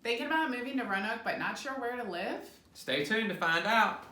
Thinking about moving to Roanoke but not sure where to live? Stay tuned to find out.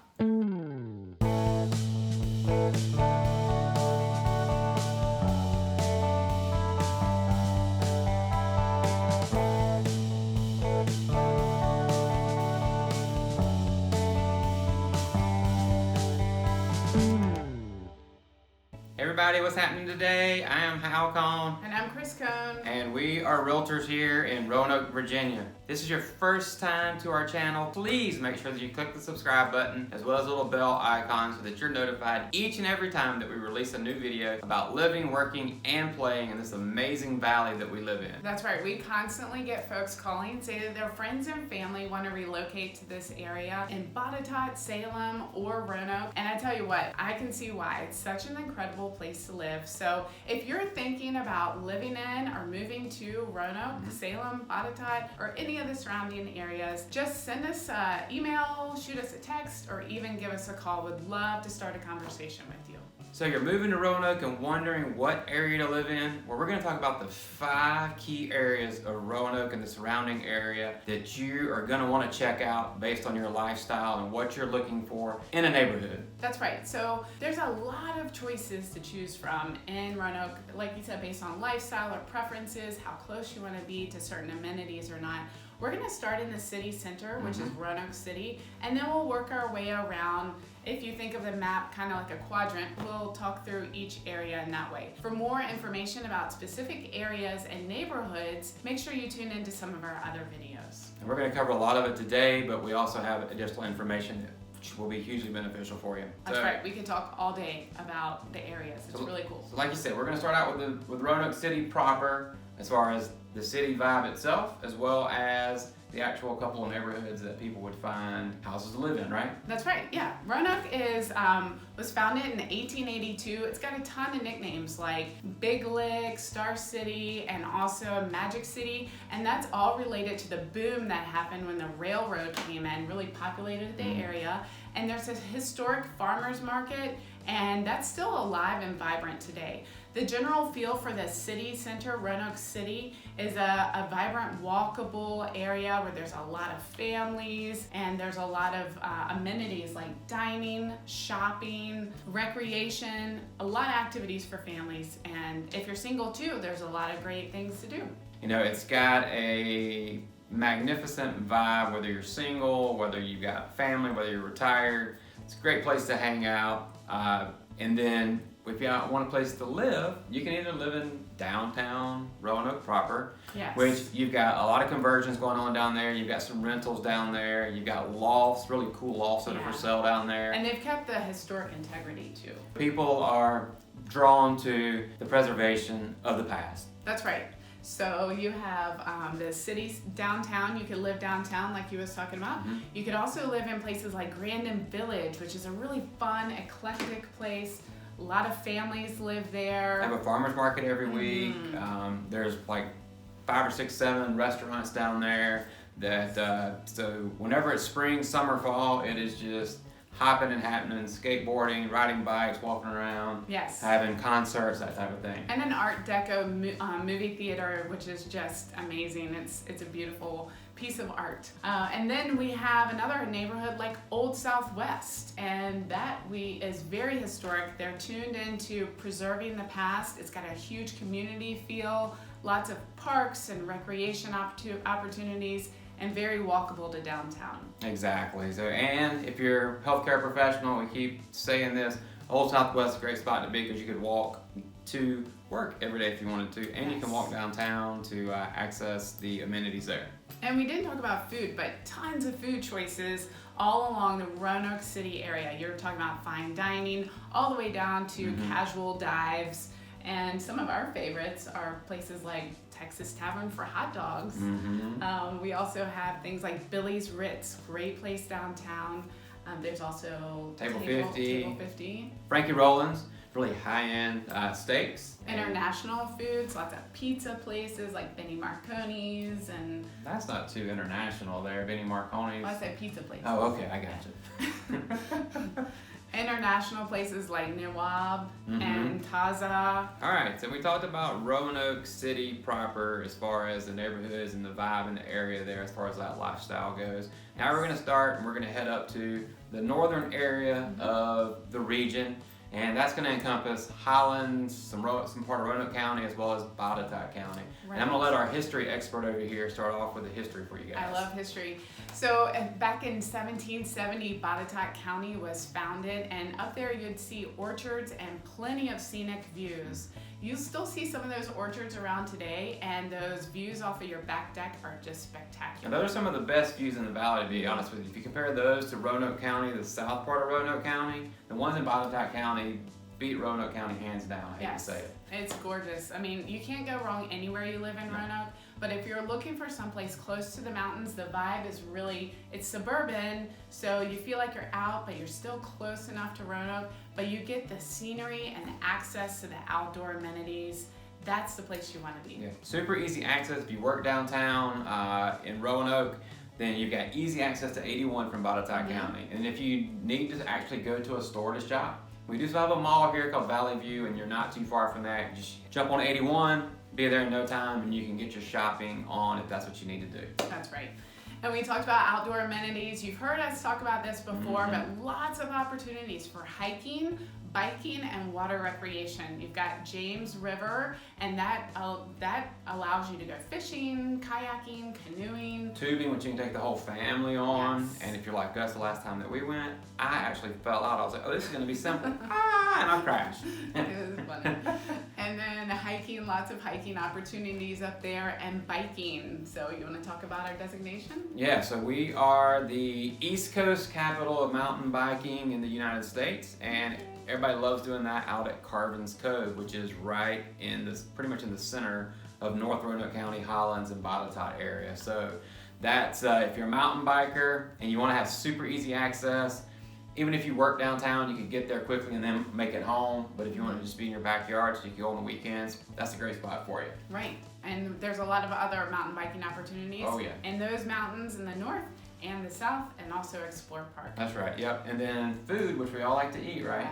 Everybody, what's happening today? I am Hal Cohn. And I'm Chris Cohn. And we are realtors here in Roanoke, Virginia. This is your first time to our channel. Please make sure that you click the subscribe button as well as the little bell icon so that you're notified each and every time that we release a new video about living, working, and playing in this amazing valley that we live in. That's right. We constantly get folks calling and say that their friends and family want to relocate to this area in Botetourt, Salem, or Roanoke. And I tell you what, I can see why. It's such an incredible place to live. So if you're thinking about living in or moving to Roanoke, Salem, Botetourt, or any of the surrounding areas, just send us an email, shoot us a text, or even give us a call. Would love to start a conversation with you. So you're moving to Roanoke and wondering what area to live in? Well, we're going to talk about the 5 key areas of Roanoke and the surrounding area that you are going to want to check out based on your lifestyle and what you're looking for in a neighborhood. That's right. So there's a lot of choices to choose from in Roanoke, like you said, based on lifestyle or preferences, how close you want to be to certain amenities or not. We're going to start in the city center, which is Roanoke City, and then we'll work our way around. If you think of the map kind of like a quadrant, we'll talk through each area in that way. For more information about specific areas and neighborhoods, make sure you tune into some of our other videos. And we're going to cover a lot of it today, but we also have additional information that will be hugely beneficial for you. That's right. We could talk all day about the areas. It's really cool. So like you said, we're going to start out with Roanoke City proper, as far as the city vibe itself, as well as the actual couple of neighborhoods that people would find houses to live in, right? That's right, yeah. Roanoke was founded in 1882. It's got a ton of nicknames like Big Lick, Star City, and also Magic City. And that's all related to the boom that happened when the railroad came in, really populated the area. And there's a historic farmers market, and that's still alive and vibrant today. The general feel for the city center, Roanoke City, is a vibrant, walkable area where there's a lot of families and there's a lot of amenities like dining, shopping, recreation, a lot of activities for families. And if you're single too, there's a lot of great things to do. You know, it's got a magnificent vibe, whether you're single, whether you've got family, whether you're retired. It's a great place to hang out. And then if you want a place to live, you can either live in downtown Roanoke proper, which you've got a lot of conversions going on down there. You've got some rentals down there. You've got lofts, really cool lofts that are for sale down there. And they've kept the historic integrity too. People are drawn to the preservation of the past. That's right. So you have the city's downtown. You could live downtown like you was talking about. You could also live in places like Grandin Village, which is a really fun, eclectic place. A lot of families live there. They have a farmer's market every week. There's like 5 or 6, 7 restaurants down there that, so whenever it's spring, summer, fall, it is just hopping and happening, skateboarding, riding bikes, walking around, having concerts, that type of thing. And an Art Deco movie theater, which is just amazing. It's a beautiful piece of art. And then we have another neighborhood like Old Southwest, and that is very historic. They're tuned into preserving the past. It's got a huge community feel, lots of parks and recreation opportunities, and very walkable to downtown. Exactly. So, and if you're a healthcare professional, we keep saying this, Old Southwest is a great spot to be because you could walk to work every day if you wanted to, and you can walk downtown to access the amenities there. And we didn't talk about food, but tons of food choices all along the Roanoke City area. You're talking about fine dining, all the way down to casual dives. And some of our favorites are places like Texas Tavern for hot dogs. We also have things like Billy's Ritz, great place downtown. There's also Table 50. 50. Frankie Rollins, really high-end steaks. International foods, lots of pizza places like Benny Marconi's and... That's not too international there, Benny Marconi's. Well, I said pizza places. Oh, okay, I got you. International places like Nawab and Taza. All right, so we talked about Roanoke City proper as far as the neighborhoods and the vibe in the area there as far as that lifestyle goes. Now we're going to start and we're going to head up to the northern area of the region, and that's going to encompass Highlands, some part of Roanoke County, as well as Botetourt County. Right. And I'm going to let our history expert over here start off with the history for you guys. I love history. So back in 1770, Botetourt County was founded, and up there you'd see orchards and plenty of scenic views. You still see some of those orchards around today, and those views off of your back deck are just spectacular. And those are some of the best views in the valley, to be honest with you. If you compare those to Roanoke County, the south part of Roanoke County, the ones in Botetourt County beat Roanoke County hands down. I hate to say it. It's gorgeous. I mean, you can't go wrong anywhere you live in Roanoke, but if you're looking for someplace close to the mountains, the vibe is really, it's suburban, so you feel like you're out, but you're still close enough to Roanoke, but you get the scenery and the access to the outdoor amenities. That's the place you want to be. Yeah. Super easy access. If you work downtown in Roanoke, then you've got easy access to 81 from Botetourt County. And if you need to actually go to a store to shop, we do still have a mall here called Valley View, and you're not too far from that. Just jump on 81, be there in no time, and you can get your shopping on if that's what you need to do. That's right. And we talked about outdoor amenities. You've heard us talk about this before, but lots of opportunities for hiking, biking, and water recreation. You've got James River, and that allows you to go fishing, kayaking, canoeing. Tubing, which you can take the whole family on. And if you're like us, the last time that we went, I actually fell out. I was like, oh, this is going to be simple. And I crashed. It was funny. And then hiking, lots of hiking opportunities up there, and biking. So you want to talk about our designation? Yeah, so we are the East Coast capital of mountain biking in the United States, and everybody loves doing that out at CARVIN'S Cove, which is right in this, pretty much in the center of North Roanoke County, Highlands, and Botetourt area. So that's if you're a mountain biker and you want to have super easy access. Even if you work downtown, you can get there quickly and then make it home. But if you want to just be in your backyard so you can go on the weekends, that's a great spot for you. Right. And there's a lot of other mountain biking opportunities in those mountains in the north and the south, and also Explore Park. That's right, yep. And then food, which we all like to eat, right?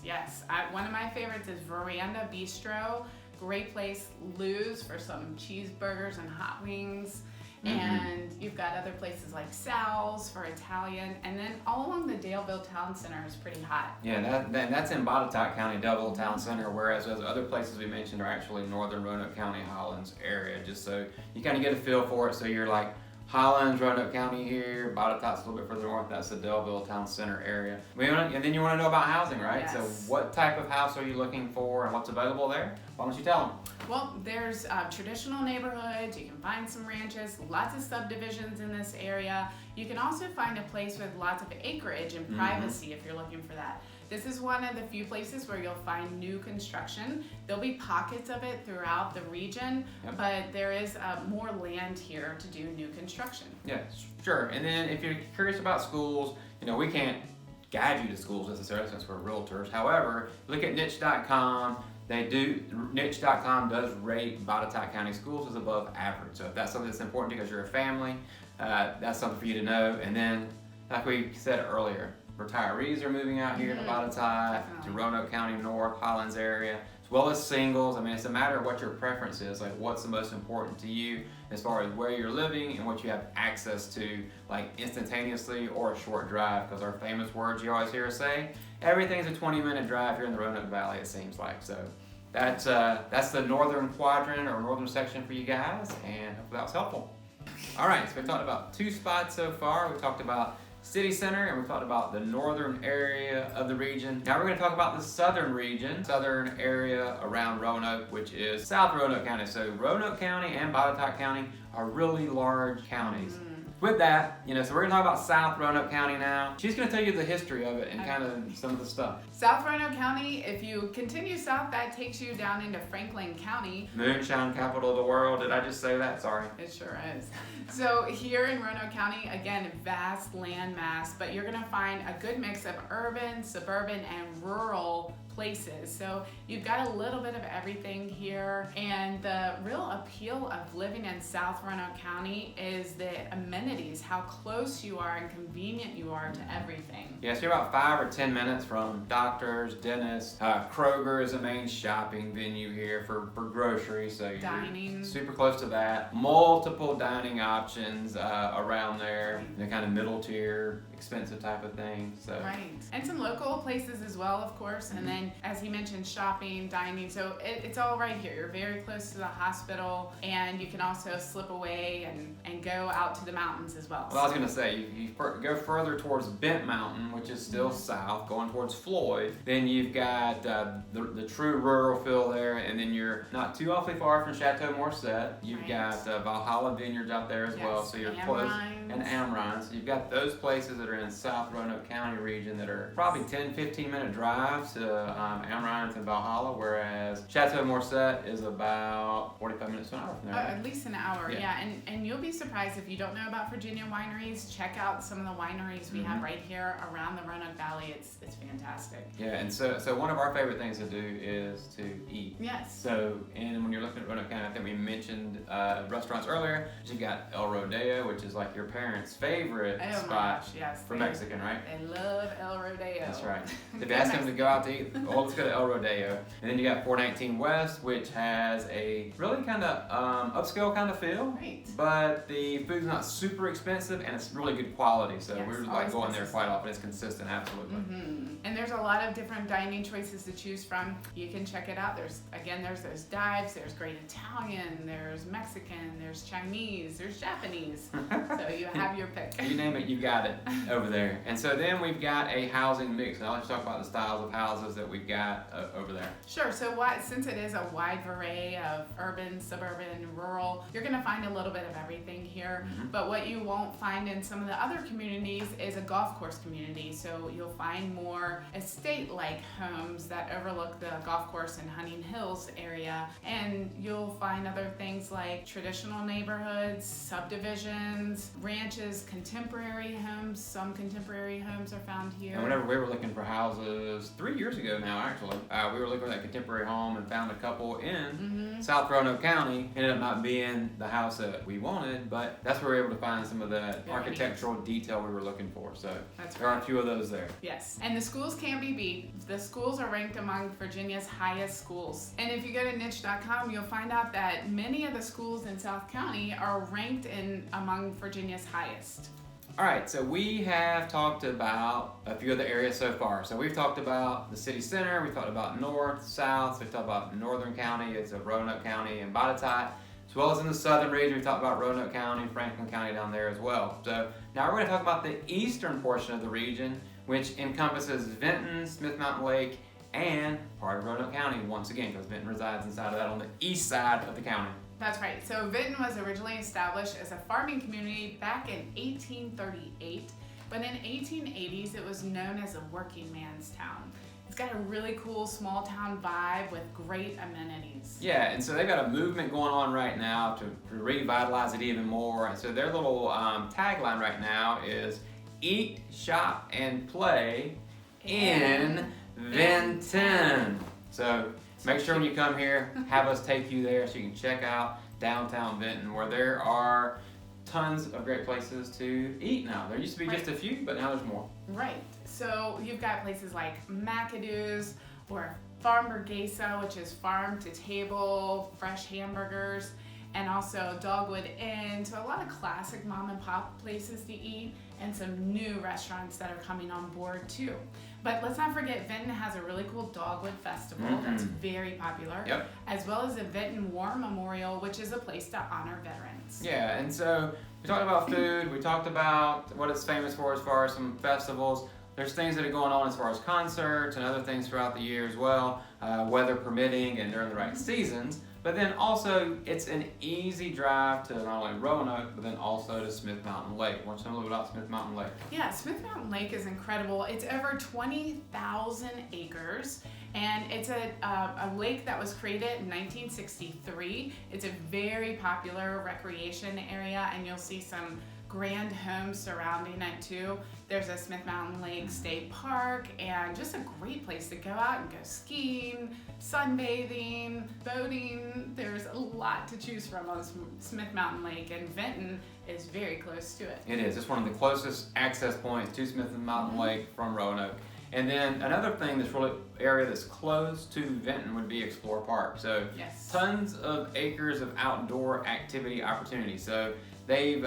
Yes. One of my favorites is Veranda Bistro. Great place, Lou's for some cheeseburgers and hot wings. And you've got other places like Sal's for Italian, and then all along the Daleville Town Center is pretty hot. Yeah, that's in Botetourt County, Daleville Town Center, whereas those other places we mentioned are actually northern Roanoke County, Highlands area, just so you kind of get a feel for it. So you're like, Highlands, Roanoke County here, Botetourt's a little bit further north, that's the Daleville Town Center area. And then you want to know about housing, right? Yes. So what type of house are you looking for and what's available there? Why don't you tell them? Well, there's traditional neighborhoods, you can find some ranches, lots of subdivisions in this area. You can also find a place with lots of acreage and privacy if you're looking for that. This is one of the few places where you'll find new construction. There'll be pockets of it throughout the region, but there is more land here to do new construction. Yeah, sure. And then if you're curious about schools, we can't guide you to schools necessarily since we're realtors. However, look at niche.com. Niche.com does rate Botetourt County schools as above average. So if that's something that's important because you're a family, that's something for you to know. And then, like we said earlier, retirees are moving out here to Botetourt, to Roanoke County North, Highlands area, as well as singles. I mean, it's a matter of what your preference is, like what's the most important to you as far as where you're living and what you have access to, like instantaneously or a short drive, because our famous words you always hear us say, everything's a 20-minute drive here in the Roanoke Valley, it seems like. So that's the northern quadrant or northern section for you guys, and hopefully that was helpful. All right, so we've talked about 2 spots so far. We talked about city center, and we talked about the northern area of the region. Now we're going to talk about the southern region, southern area around Roanoke, which is South Roanoke County. So Roanoke County and Botetourt County are really large counties. With that, so we're going to talk about South Roanoke County now. She's going to tell you the history of it and kind of some of the stuff. South Roanoke County, if you continue south, that takes you down into Franklin County. Moonshine capital of the world. Did I just say that? Sorry. It sure is. So here in Roanoke County, again, vast land mass, but you're going to find a good mix of urban, suburban, and rural places. So you've got a little bit of everything here, and the real appeal of living in South Roanoke County is the amenities, how close you are and convenient you are to everything. Yeah, so you're about 5 or 10 minutes from doctors, dentists. Kroger is a main shopping venue here for groceries, so you're Dining. super close to that. Multiple dining options around there, the kind of middle tier, expensive type of thing. So. Right, and some local places as well, of course, and then as he mentioned, shopping, dining, so it's all right here. You're very close to the hospital, and you can also slip away and go out to the mountains as well. Well, I was going to say, you go further towards Bent Mountain, which is still south, going towards Floyd. Then you've got the true rural feel there, and then you're not too awfully far from Chateau Morset. You've got Valhalla Vineyards out there as well, so you're close. And Amrine. So you've got those places that are in South Roanoke County region that are probably 10-15 minute drives to Amrine and Valhalla, whereas Chateau Morset is about 45 minutes to an hour from there. At least an hour, yeah. And you'll be surprised if you don't know about Virginia wineries. Check out some of the wineries we have right here around the Roanoke Valley. It's fantastic. Yeah, and so one of our favorite things to do is to eat. Yes. So, and when you're looking at Roanoke County, I think we mentioned restaurants earlier. You got El Rodeo, which is like your parents' favorite spot for Mexican, right? They love El Rodeo. That's right. If you ask them to go out to eat, well, let's go to El Rodeo. And then you got 419 West, which has a really kind of upscale kind of feel. Right. But the food's not super expensive, and it's really good quality. So yes, we like going there quite often. It's consistent, absolutely. And there's a lot of different dining choices to choose from. You can check it out. There's those dives. There's great Italian. There's Mexican. There's Chinese. There's Japanese. So you have your pick. You name it, you got it over there. And so then we've got a housing mix. Now let's talk about the styles of houses that we've got over there. Sure. So since it is a wide array of urban, suburban, rural, you're going to find a little bit of everything here. But what you won't find in some of the other communities is a golf course community. So you'll find more estate-like homes that overlook the golf course in Hunting Hills area. And you'll find other things like traditional neighborhoods, subdivisions, ranches, contemporary homes. Some contemporary homes are found here. And whenever we were looking for houses 3 years ago now, actually, we were looking at a contemporary home and found a couple in South Roanoke County. Ended up not being the house that we wanted, but that's where we were able to find some of the architectural detail we were looking for. So there are a few of those there. Yes, and the schools can't be beat. The schools are ranked among Virginia's highest schools. And if you go to niche.com, you'll find out that many of the schools in South County are ranked among Virginia's highest. All right, so we have talked about a few of the areas so far. So we've talked about the city center, we've talked about north, south, we've talked about northern county, it's a Roanoke County and Botetourt, as well as in the southern region, we've talked about Roanoke County, Franklin County down there as well. So now we're going to talk about the eastern portion of the region, which encompasses Vinton, Smith Mountain Lake, and part of Roanoke County once again, because Vinton resides inside of that on the east side of the county. That's right. So Vinton was originally established as a farming community back in 1838, but in 1880s it was known as a working man's town. It's got a really cool small town vibe with great amenities. Yeah, and so they've got a movement going on right now to revitalize it even more. And so their little tagline right now is eat, shop, and play in Vinton. So make sure when you come here, have us take you there so you can check out downtown Vinton, where there are tons of great places to eat now. There used to be just a few, but now there's more. Right. So you've got places like McAdoo's or Farm Burgesa, which is farm to table, fresh hamburgers, and also Dogwood Inn. So a lot of classic mom and pop places to eat, and some new restaurants that are coming on board too. But let's not forget, Vinton has a really cool Dogwood Festival that's very popular, as well as the Vinton War Memorial, which is a place to honor veterans. Yeah, and so we talked about food, we talked about what it's famous for as far as some festivals. There's things that are going on as far as concerts and other things throughout the year as well, weather permitting and during the right seasons. But then also, it's an easy drive to not only Roanoke, but then also to Smith Mountain Lake. Want to tell me a little about Smith Mountain Lake? Yeah, Smith Mountain Lake is incredible. It's over 20,000 acres, and it's a lake that was created in 1963. It's a very popular recreation area, and you'll see some grand homes surrounding it too. There's a Smith Mountain Lake State Park, and just a great place to go out and go skiing, sunbathing, boating. There's a lot to choose from on Smith Mountain Lake, and Vinton is very close to it. It is. It's one of the closest access points to Smith Mountain Lake from Roanoke. And then another thing that's really area that's close to Vinton would be Explore Park. So Yes. tons of acres of outdoor activity opportunities. So they've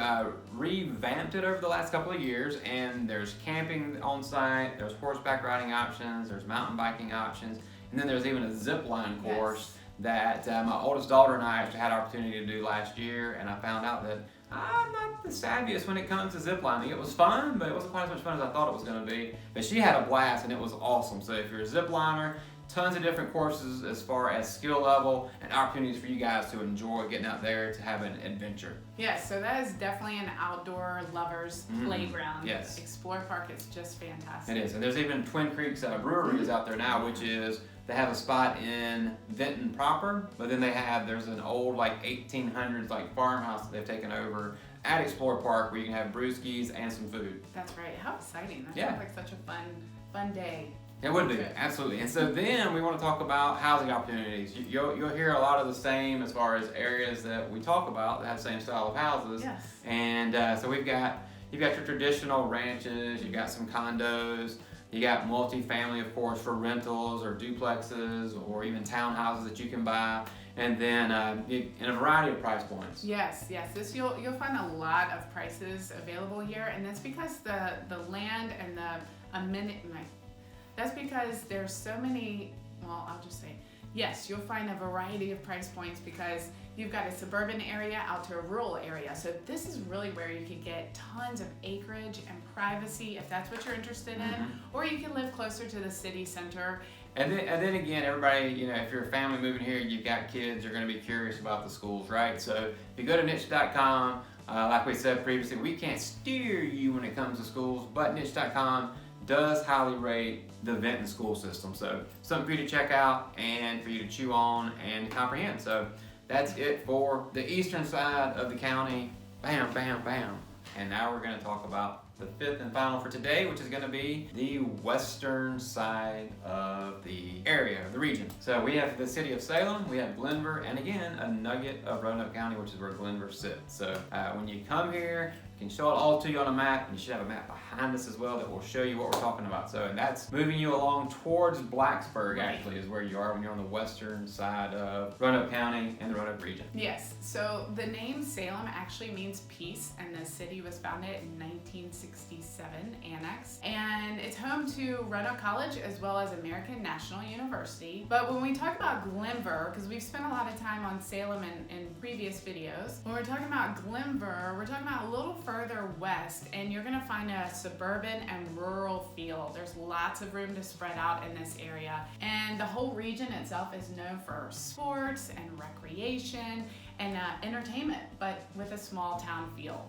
revamped it over the last couple of years, and there's camping on site, there's horseback riding options, there's mountain biking options, and then there's even a zip line course that my oldest daughter and I actually had an opportunity to do last year, and I found out that I'm not the savviest when it comes to zip lining. It was fun, but it wasn't quite as much fun as I thought it was going to be. But she had a blast, and it was awesome. So if you're a zip liner, tons of different courses as far as skill level and opportunities for you guys to enjoy getting out there to have an adventure. Yes, so that is definitely an outdoor lover's playground. Yes. Explore Park is just fantastic. It is, and there's even Twin Creeks Brewery is out there now, which is, they have a spot in Vinton proper, but then there's an old like 1800s like farmhouse that they've taken over at Explore Park where you can have brewskis and some food. That's right. How exciting. That Yeah. sounds like such a fun day. It would be, Trip. absolutely. And so then we want to talk about housing opportunities. You'll hear a lot of the same as far as areas that we talk about that have the same style of houses. Yes. And so you've got your traditional ranches, you got some condos, you got multifamily, of course, for rentals or duplexes or even townhouses that you can buy, and then in a variety of price points. Yes. This you'll find a lot of prices available here, and that's because the land and that's because there's so many. Well, I'll just say yes. You'll find a variety of price points because you've got a suburban area out to a rural area. So this is really where you can get tons of acreage and privacy if that's what you're interested in, or you can live closer to the city center. And then again, everybody, if you're a family moving here, you've got kids, you're going to be curious about the schools, right? So if you go to niche.com, like we said previously, we can't steer you when it comes to schools, but niche.com does highly rate the Vinton school system. So something for you to check out and for you to chew on and comprehend. So that's it for the eastern side of the county. Bam, bam, bam. And now we're going to talk about the fifth and final for today, which is going to be the western side of the area, the region. So we have the city of Salem, we have Glenvar, and again, a nugget of Roanoke County, which is where Glenvar sits. So when you come here, we can show it all to you on a map, and you should have a map behind us as well that will show you what we're talking about. So, and that's moving you along towards Blacksburg, actually, is where you are when you're on the western side of Roanoke County and the Roanoke region. Yes, so the name Salem actually means peace, and the city was founded in 1967, annexed, and it's home to Roanoke College as well as American National University. But when we talk about Glenvar, because we've spent a lot of time on Salem in previous videos, when we're talking about Glenvar, we're talking about a little further west, and you're going to find a suburban and rural feel. There's lots of room to spread out in this area, and the whole region itself is known for sports and recreation and entertainment, but with a small town feel.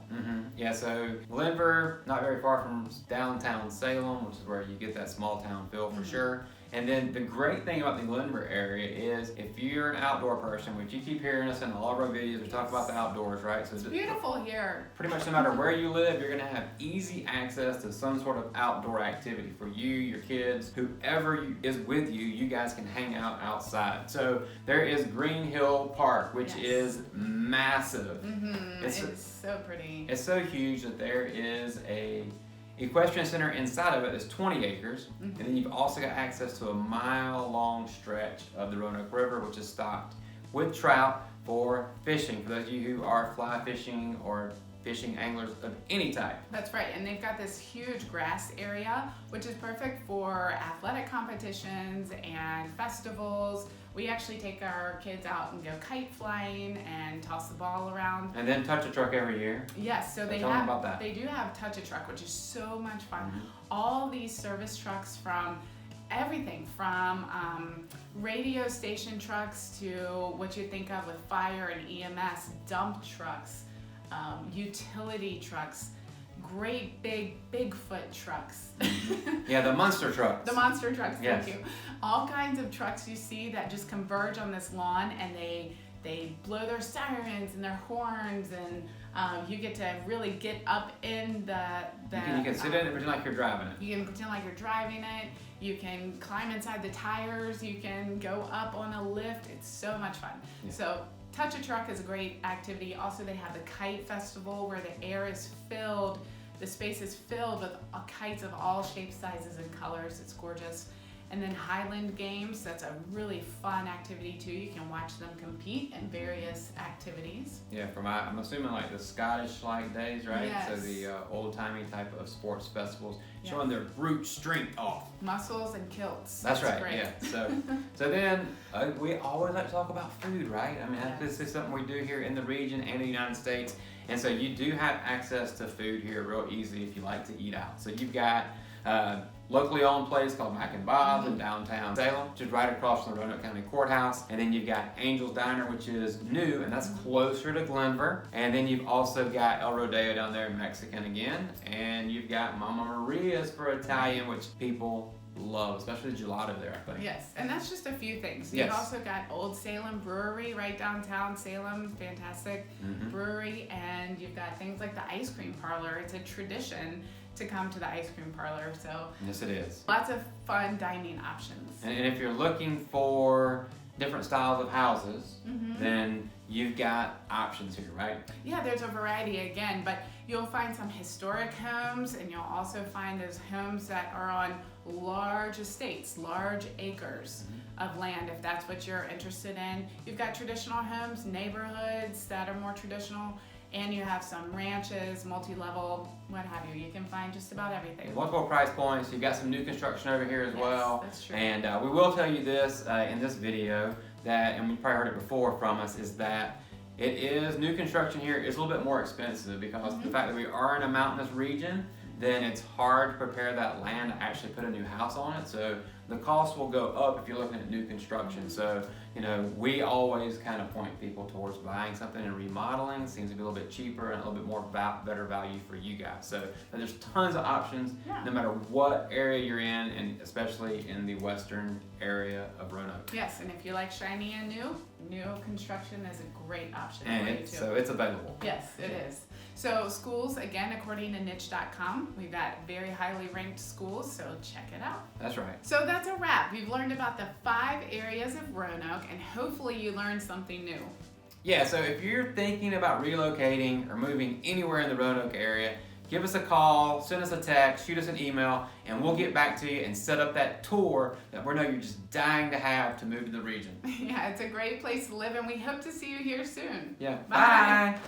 Yeah, so Glenvar, not very far from downtown Salem, which is where you get that small town feel for sure. And then the great thing about the Glenvar area is if you're an outdoor person, which you keep hearing us in all of our videos, we talk about the outdoors, right? So It's beautiful here. pretty much no matter where you live, you're going to have easy access to some sort of outdoor activity for you, your kids, whoever is with you. You guys can hang out outside. So there is Green Hill Park, which is massive. It's so pretty. It's so huge that there is a equestrian center inside of it. Is 20 acres, and then you've also got access to a mile-long stretch of the Roanoke River, which is stocked with trout for fishing, for those of you who are fly fishing or fishing anglers of any type. That's right, and they've got this huge grass area, which is perfect for athletic competitions and festivals. We actually take our kids out and go kite flying and toss the ball around. And then touch a truck every year. Yes, so they tell them about that. They do have touch a truck, which is so much fun. All these service trucks from everything from radio station trucks to what you think of with fire and EMS, dump trucks, utility trucks, great big Bigfoot trucks. Yeah, the monster trucks. The monster trucks, Yes. thank you. All kinds of trucks you see that just converge on this lawn, and they blow their sirens and their horns, and You get to really get up in the You can sit in it and pretend like you're driving it. You can pretend like you're driving it. You can climb inside the tires. You can go up on a lift. It's so much fun. Yeah. So Touch a Truck is a great activity. Also, they have the Kite Festival where the air is filled, the space is filled with kites of all shapes, sizes, and colors. It's gorgeous. And then Highland Games, that's a really fun activity too. You can watch them compete in various activities. Yeah, I'm assuming like the Scottish like days, right? Yes. So the old-timey type of sports festivals, Yes. showing their brute strength off. Muscles and kilts. That's right. Great. Yeah. So then we always like to talk about food, right? I mean, this is something we do here in the region and the United States, and so you do have access to food here real easy if you like to eat out. So you've got locally owned place called Mac and Bob's in downtown Salem, which is right across from the Roanoke County Courthouse. And then you've got Angel's Diner, which is new, and that's closer to Glenver. And then you've also got El Rodeo down there, Mexican again. And you've got Mama Maria's for Italian, which people love, especially gelato there, I think. Yes, and that's just a few things. Yes. You've also got Old Salem Brewery right downtown Salem, fantastic brewery, and you've got things like the ice cream parlor. It's a tradition to come to the ice cream parlor, so Yes, it is. lots of fun dining options. And if you're looking for different styles of houses, then you've got options here, right? Yeah, there's a variety again, but you'll find some historic homes, and you'll also find those homes that are on large estates, large acres of land, if that's what you're interested in. You've got traditional homes, neighborhoods that are more traditional, and you have some ranches, multi-level, what have you. You can find just about everything. Multiple price points. You've got some new construction over here as well. That's true. And we will tell you this in this video that, and we've probably heard it before from us, is that it is new construction here is a little bit more expensive because of the fact that we are in a mountainous region. Then it's hard to prepare that land to actually put a new house on it. So the cost will go up if you're looking at new construction. So, you know, we always kind of point people towards buying something and remodeling. It seems to be a little bit cheaper and a little bit more better value for you guys. So but there's tons of options no matter what area you're in, and especially in the western area of Roanoke. Yes, and if you like shiny and new construction is a great option for you too. So it's available. Yes, it is. So schools, again, according to niche.com, we've got very highly ranked schools, so check it out. That's right. So that's a wrap. We've learned about the 5 areas of Roanoke, and hopefully you learned something new. Yeah, so if you're thinking about relocating or moving anywhere in the Roanoke area, give us a call, send us a text, shoot us an email, and we'll get back to you and set up that tour that we know you're just dying to have to move to the region. Yeah, it's a great place to live, and we hope to see you here soon. Yeah. Bye. Bye.